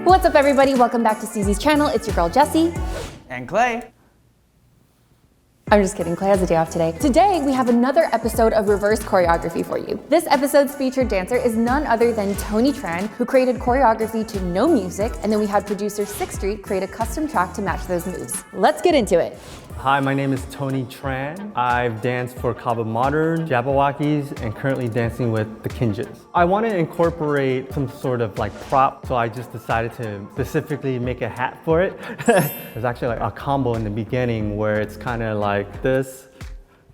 What's up everybody? Welcome back to STEEZY's channel. It's your girl Jessie. And Clay. I'm just kidding, Clay has a day off today. Today, we have another episode of reverse choreography for you. This episode's featured dancer is none other than Tran, who created choreography to no music, and then we had producer 6TH create a custom track to match those moves. Let's get into it. Hi, my name is Tran. I've danced for Kaba Modern, Jabberwockies, and currently dancing with the Kinjaz. I want to incorporate some sort of like prop, so I just decided to specifically make a hat for it. There's actually like a combo in the beginning where it's kind of like this,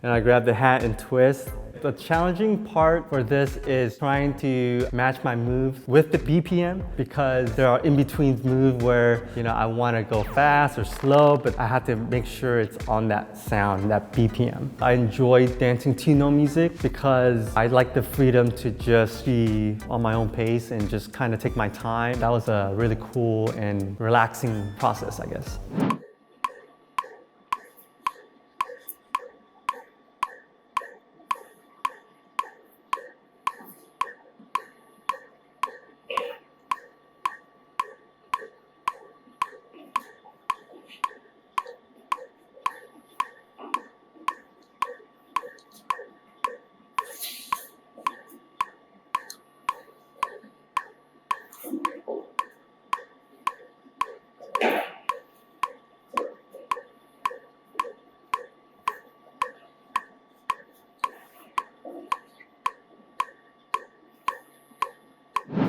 and I grab the hat and twist. The challenging part for this is trying to match my moves with the BPM, because there are in-between moves where, you know, I want to go fast or slow, but I have to make sure it's on that sound, that BPM. I enjoy dancing to no music because I like the freedom to just be on my own pace and just kind of take my time. That was a really cool and relaxing process, I guess.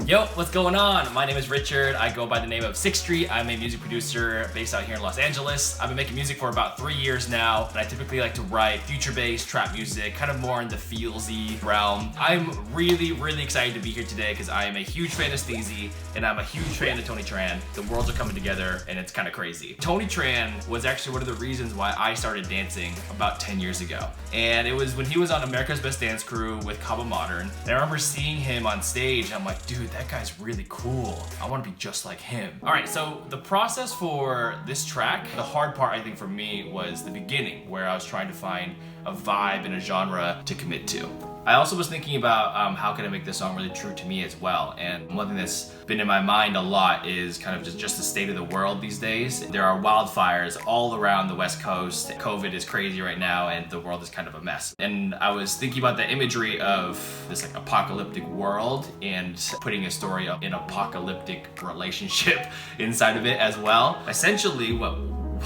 Yo, what's going on? My name is Richard. I go by the name of 6TH. I'm a music producer based out here in Los Angeles. I've been making music for about 3 years now, and I typically like to write future-based trap music, kind of more in the feelsy realm. I'm really excited to be here today because I am a huge fan of STEEZY, and I'm a huge fan of Tran. The worlds are coming together, and it's kind of crazy. Tran was actually one of the reasons why I started dancing about 10 years ago. And it was when he was on America's Best Dance Crew with Kaba Modern. And I remember seeing him on stage. I'm like, dude, that guy's really cool. I want to be just like him. All right, so the process for this track, the hard part I think for me was the beginning, where I was trying to find a vibe and a genre to commit to. I also was thinking about how can I make this song really true to me as well. And one thing that's been in my mind a lot is kind of just the state of the world these days. There are wildfires all around the West Coast. COVID is crazy right now and the world is kind of a mess. And I was thinking about the imagery of this like apocalyptic world and putting a story of an apocalyptic relationship inside of it as well. Essentially what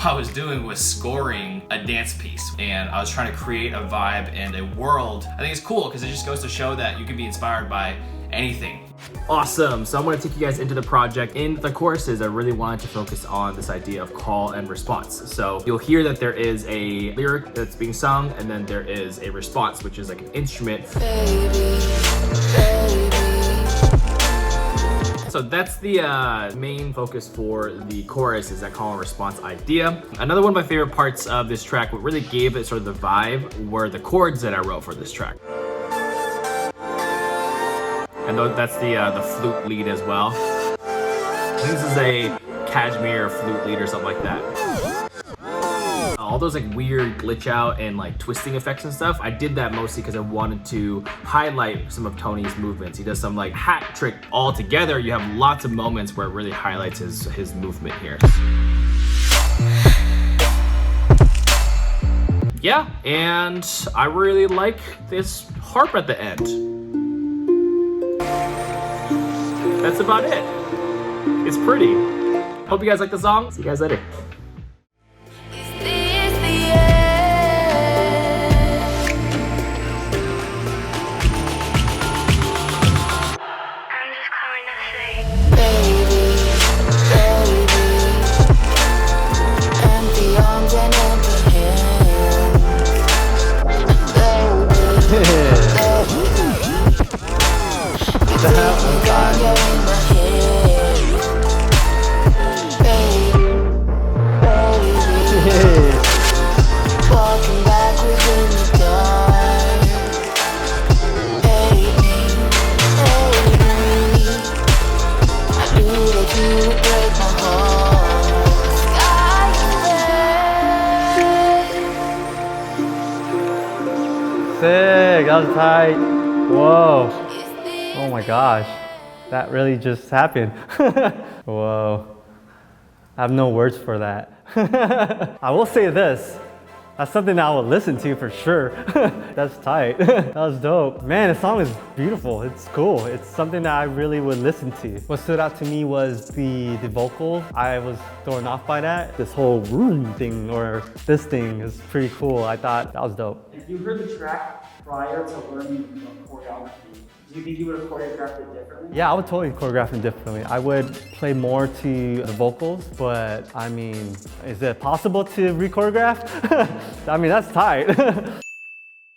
I was doing was scoring a dance piece, and I was trying to create a vibe and a world. I think it's cool because it just goes to show that you can be inspired by anything. Awesome, so I'm gonna take you guys into the project. In the choruses, I really wanted to focus on this idea of call and response. So you'll hear that there is a lyric that's being sung, and then there is a response, which is like an instrument. So that's the main focus for the chorus, is that call and response idea. Another one of my favorite parts of this track, what really gave it sort of the vibe, were the chords that I wrote for this track. And that's the flute lead as well. I think this is a cashmere flute lead or something like that. All those like weird glitch out and like twisting effects and stuff, I did that mostly because I wanted to highlight some of Tony's movements. He does some like hat trick all together. You have lots of moments where it really highlights his movement here. Yeah, and I really like this harp at the end. That's about it. It's pretty. Hope you guys like the song. See you guys later. Sick, that was tight. Whoa. Oh my gosh, that really just happened. Whoa. I have no words for that. I will say this. That's something that I would listen to for sure. That's tight. That was dope. Man, the song is beautiful. It's cool. It's something that I really would listen to. What stood out to me was the vocal. I was thrown off by that. This whole room thing or this thing is pretty cool. I thought that was dope. If you heard the track prior to learning choreography, do you think you would have choreographed it differently? Yeah, I would totally choreograph it differently. I would play more to the vocals, but I mean, is it possible to re-choreograph? I mean, that's tight.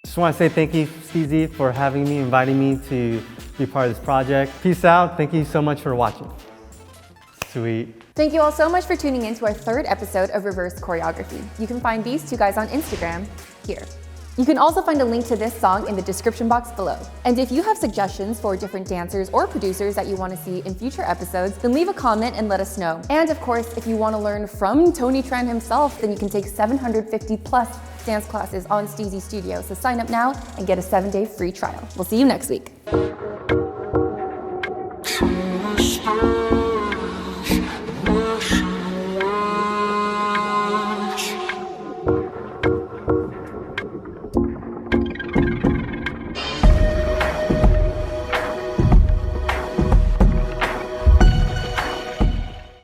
Just want to say thank you, STEEZY, for having me, inviting me to be part of this project. Peace out. Thank you so much for watching. Sweet. Thank you all so much for tuning in to our 3rd episode of Reverse Choreography. You can find these two guys on Instagram here. You can also find a link to this song in the description box below. And if you have suggestions for different dancers or producers that you want to see in future episodes, then leave a comment and let us know. And of course, if you want to learn from Tony Tran himself, then you can take 750 plus dance classes on STEEZY Studio. So sign up now and get a 7-day free trial. We'll see you next week.